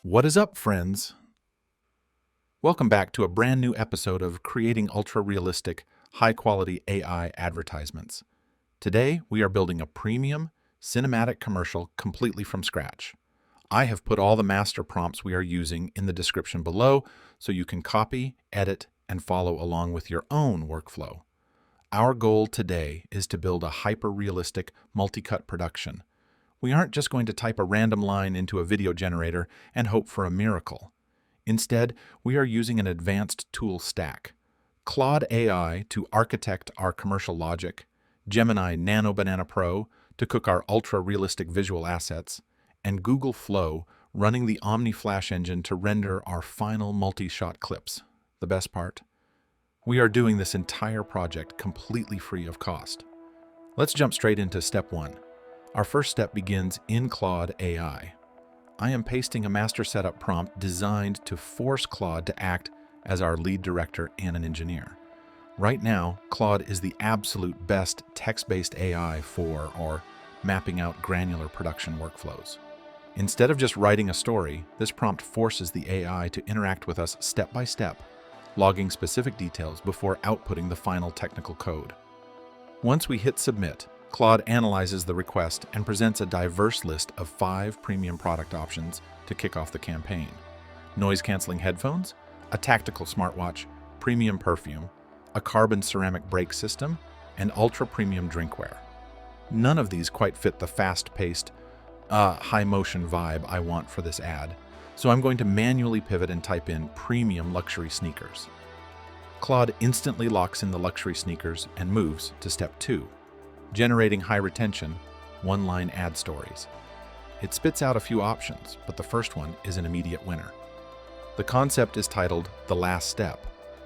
What is up, friends? Welcome back to a brand new episode of Creating Ultra-Realistic, High-Quality AI Advertisements. Today, we are building a premium, cinematic commercial completely from scratch. I have put all the master prompts we are using in the description below so you can copy, edit, and follow along with your own workflow. Our goal today is to build a hyper-realistic, multi-cut production. We aren't just going to type a random line into a video generator and hope for a miracle. Instead, we are using an advanced tool stack. Claude AI to architect our commercial logic, Gemini Nano Banana Pro to cook our ultra-realistic visual assets, and Google Flow running the Omni Flash engine to render our final multi-shot clips. The best part? We are doing this entire project completely free of cost. Let's jump straight into step 1. Our first step begins in Claude AI. I am pasting a master setup prompt designed to force Claude to act as our lead director and an engineer. Right now, Claude is the absolute best text-based AI for mapping out granular production workflows. Instead of just writing a story, this prompt forces the AI to interact with us step by step, logging specific details before outputting the final technical code. Once we hit submit, Claude analyzes the request and presents a diverse list of 5 premium product options to kick off the campaign: noise-canceling headphones, a tactical smartwatch, premium perfume, a carbon ceramic brake system, and ultra-premium drinkware. None of these quite fit the fast-paced, high-motion vibe I want for this ad, so I'm going to manually pivot and type in premium luxury sneakers. Claude instantly locks in the luxury sneakers and moves to step 2. Generating high retention, one-line ad stories. It spits out a few options, but the first one is an immediate winner. The concept is titled The Last Step,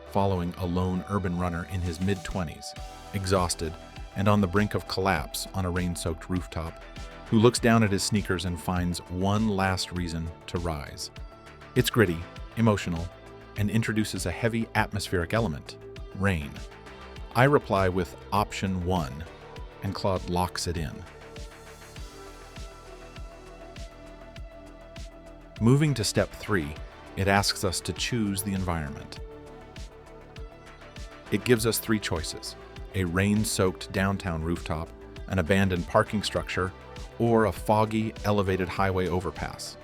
following a lone urban runner in his mid-20s, exhausted and on the brink of collapse on a rain-soaked rooftop, who looks down at his sneakers and finds one last reason to rise. It's gritty, emotional, and introduces a heavy atmospheric element: rain. I reply with option 1, and Claude locks it in. Moving to step 3, it asks us to choose the environment. It gives us 3 choices: a rain-soaked downtown rooftop, an abandoned parking structure, or a foggy, elevated highway overpass.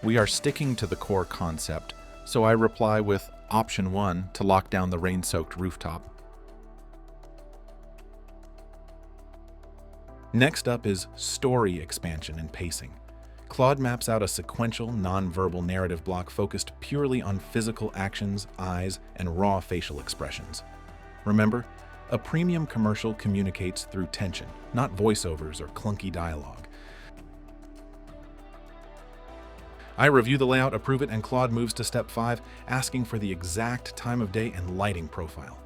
We are sticking to the core concept, so I reply with option 1 to lock down the rain-soaked rooftop. Next up is story expansion and pacing. Claude maps out a sequential, non-verbal narrative block focused purely on physical actions, eyes, and raw facial expressions. Remember, a premium commercial communicates through tension, not voiceovers or clunky dialogue. I review the layout, approve it, and Claude moves to step 5, asking for the exact time of day and lighting profile.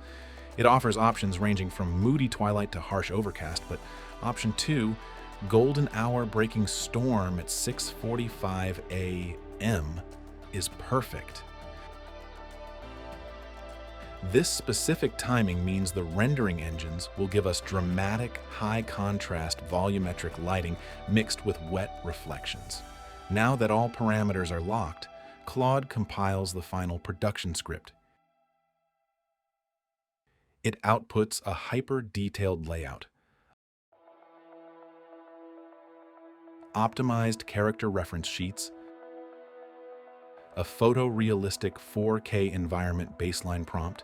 It offers options ranging from moody twilight to harsh overcast, but option 2, golden hour breaking storm at 6:45 a.m. is perfect. This specific timing means the rendering engines will give us dramatic, high-contrast volumetric lighting mixed with wet reflections. Now that all parameters are locked, Claude compiles the final production script. It outputs a hyper-detailed layout, optimized character reference sheets, a photorealistic 4K environment baseline prompt,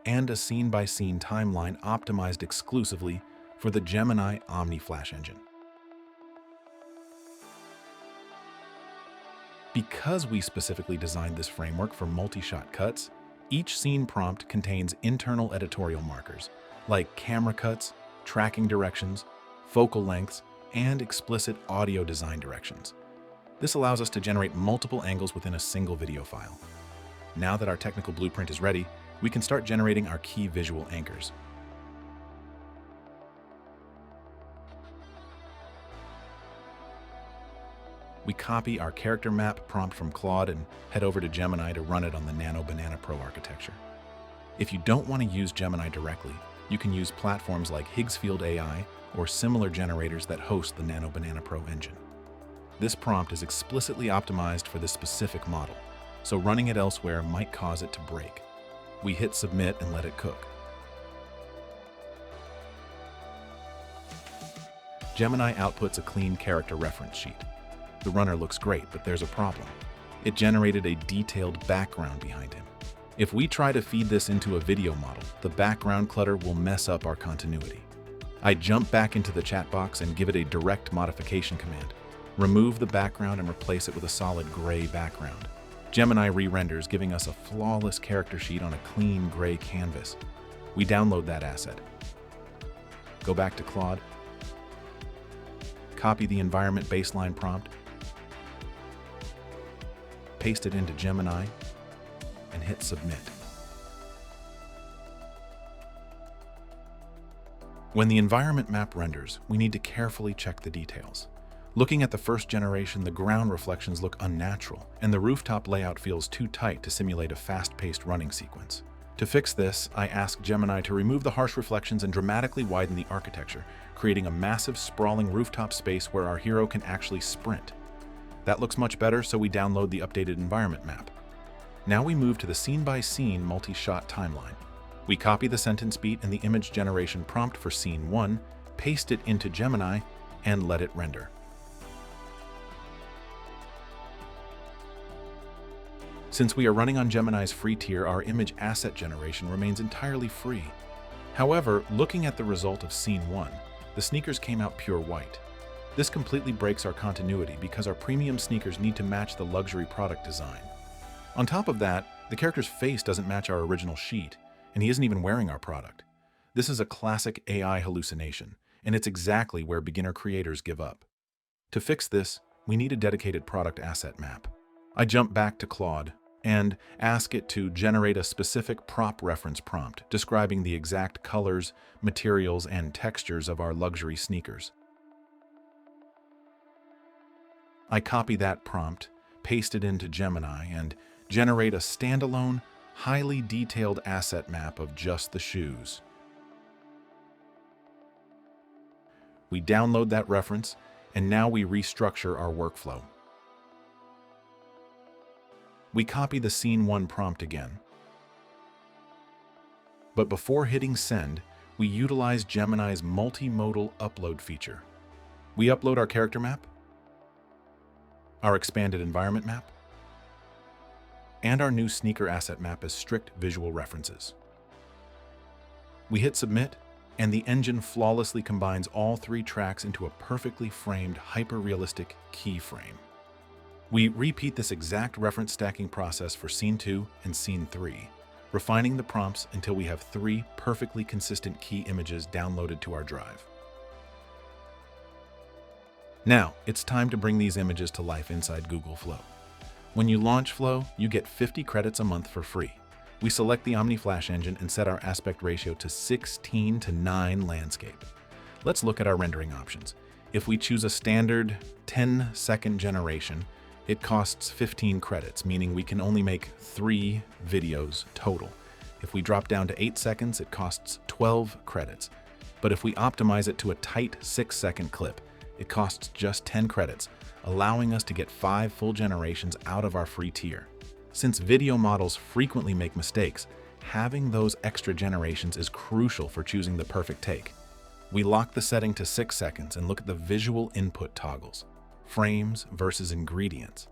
and a scene-by-scene timeline optimized exclusively for the Gemini Omni Flash engine. Because we specifically designed this framework for multi-shot cuts, each scene prompt contains internal editorial markers, like camera cuts, tracking directions, focal lengths, and explicit audio design directions. This allows us to generate multiple angles within a single video file. Now that our technical blueprint is ready, we can start generating our key visual anchors. We copy our character map prompt from Claude and head over to Gemini to run it on the Nano Banana Pro architecture. If you don't want to use Gemini directly, you can use platforms like Higgsfield AI or similar generators that host the Nano Banana Pro engine. This prompt is explicitly optimized for this specific model, so running it elsewhere might cause it to break. We hit submit and let it cook. Gemini outputs a clean character reference sheet. The runner looks great, but there's a problem. It generated a detailed background behind him. If we try to feed this into a video model, the background clutter will mess up our continuity. I jump back into the chat box and give it a direct modification command. Remove the background and replace it with a solid gray background. Gemini re-renders, giving us a flawless character sheet on a clean gray canvas. We download that asset. Go back to Claude. Copy the environment baseline prompt. Paste it into Gemini and hit submit. When the environment map renders, we need to carefully check the details. Looking at the first generation, the ground reflections look unnatural, and the rooftop layout feels too tight to simulate a fast-paced running sequence. To fix this, I ask Gemini to remove the harsh reflections and dramatically widen the architecture, creating a massive, sprawling rooftop space where our hero can actually sprint. That looks much better, so we download the updated environment map. Now we move to the scene-by-scene multi-shot timeline. We copy the sentence beat and the image generation prompt for scene 1, paste it into Gemini, and let it render. Since we are running on Gemini's free tier, our image asset generation remains entirely free. However, looking at the result of scene 1, the sneakers came out pure white. This completely breaks our continuity because our premium sneakers need to match the luxury product design. On top of that, the character's face doesn't match our original sheet, and he isn't even wearing our product. This is a classic AI hallucination, and it's exactly where beginner creators give up. To fix this, we need a dedicated product asset map. I jump back to Claude and ask it to generate a specific prop reference prompt describing the exact colors, materials, and textures of our luxury sneakers. I copy that prompt, paste it into Gemini, and generate a standalone, highly detailed asset map of just the shoes. We download that reference, and now we restructure our workflow. We copy the scene 1 prompt again. But before hitting send, we utilize Gemini's multimodal upload feature. We upload our character map, our expanded environment map, and our new sneaker asset map as strict visual references. We hit submit, and the engine flawlessly combines all 3 tracks into a perfectly framed, hyper-realistic keyframe. We repeat this exact reference stacking process for scene 2 and scene 3, refining the prompts until we have 3 perfectly consistent key images downloaded to our drive. Now, it's time to bring these images to life inside Google Flow. When you launch Flow, you get 50 credits a month for free. We select the Omni Flash engine and set our aspect ratio to 16:9 landscape. Let's look at our rendering options. If we choose a standard 10-second generation, it costs 15 credits, meaning we can only make 3 videos total. If we drop down to 8 seconds, it costs 12 credits. But if we optimize it to a tight 6-second clip, it costs just 10 credits, allowing us to get 5 full generations out of our free tier. Since video models frequently make mistakes, having those extra generations is crucial for choosing the perfect take. We lock the setting to 6 seconds and look at the visual input toggles. Frames versus ingredients.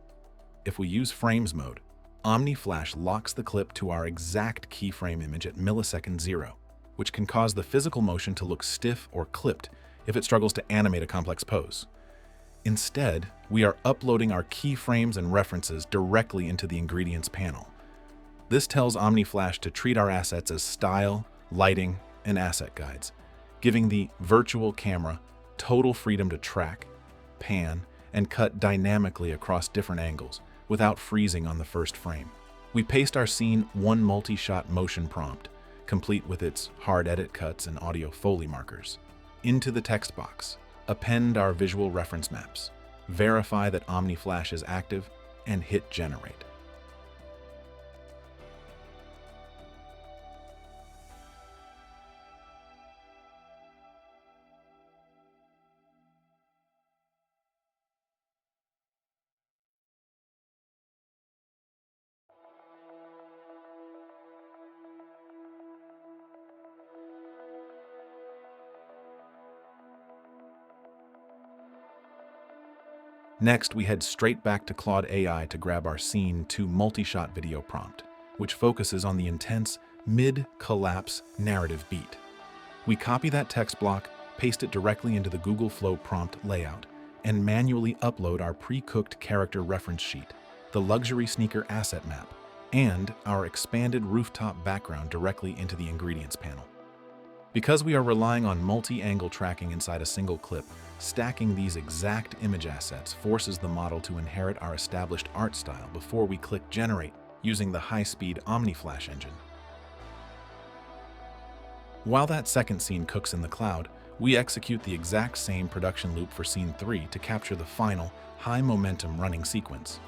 If we use frames mode, Omni Flash locks the clip to our exact keyframe image at millisecond 0, which can cause the physical motion to look stiff or clipped if it struggles to animate a complex pose. Instead, we are uploading our keyframes and references directly into the ingredients panel. This tells Omni Flash to treat our assets as style, lighting, and asset guides, giving the virtual camera total freedom to track, pan, and cut dynamically across different angles without freezing on the first frame. We paste our scene 1 multi-shot motion prompt, complete with its hard edit cuts and audio Foley markers, into the text box. Append our visual reference maps, verify that Omni Flash is active, and hit generate. Next, we head straight back to Claude AI to grab our Scene 2 multi-shot video prompt, which focuses on the intense, mid-collapse narrative beat. We copy that text block, paste it directly into the Google Flow prompt layout, and manually upload our pre-cooked character reference sheet, the luxury sneaker asset map, and our expanded rooftop background directly into the ingredients panel. Because we are relying on multi-angle tracking inside a single clip, stacking these exact image assets forces the model to inherit our established art style before we click Generate using the high-speed Omni Flash engine. While that second scene cooks in the cloud, we execute the exact same production loop for Scene 3 to capture the final, high-momentum running sequence.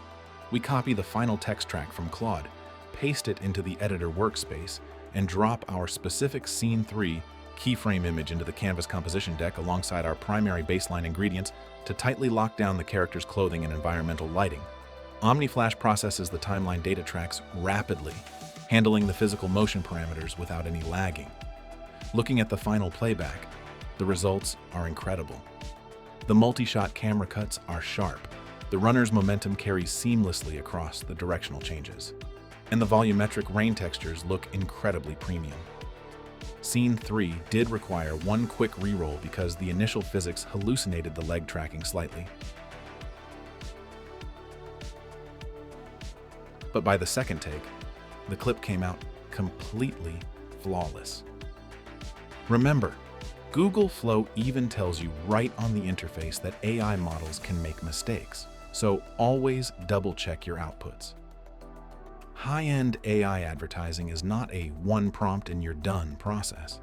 We copy the final text track from Claude, paste it into the editor workspace, and drop our specific Scene 3 keyframe image into the canvas composition deck alongside our primary baseline ingredients to tightly lock down the character's clothing and environmental lighting. Omni Flash processes the timeline data tracks rapidly, handling the physical motion parameters without any lagging. Looking at the final playback, the results are incredible. The multi-shot camera cuts are sharp, the runner's momentum carries seamlessly across the directional changes, and the volumetric rain textures look incredibly premium. Scene 3 did require one quick reroll because the initial physics hallucinated the leg tracking slightly. But by the second take, the clip came out completely flawless. Remember, Google Flow even tells you right on the interface that AI models can make mistakes, so always double-check your outputs. High-end AI advertising is not a one prompt and you're done process.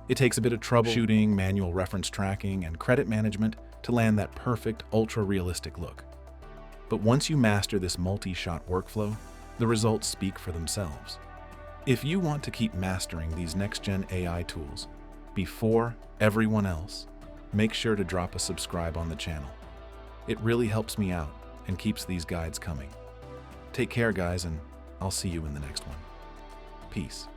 It takes a bit of troubleshooting, manual reference tracking, and credit management to land that perfect, ultra-realistic look. But once you master this multi-shot workflow, the results speak for themselves. If you want to keep mastering these next-gen AI tools before everyone else, make sure to drop a subscribe on the channel. It really helps me out and keeps these guides coming. Take care, guys, and I'll see you in the next one. Peace.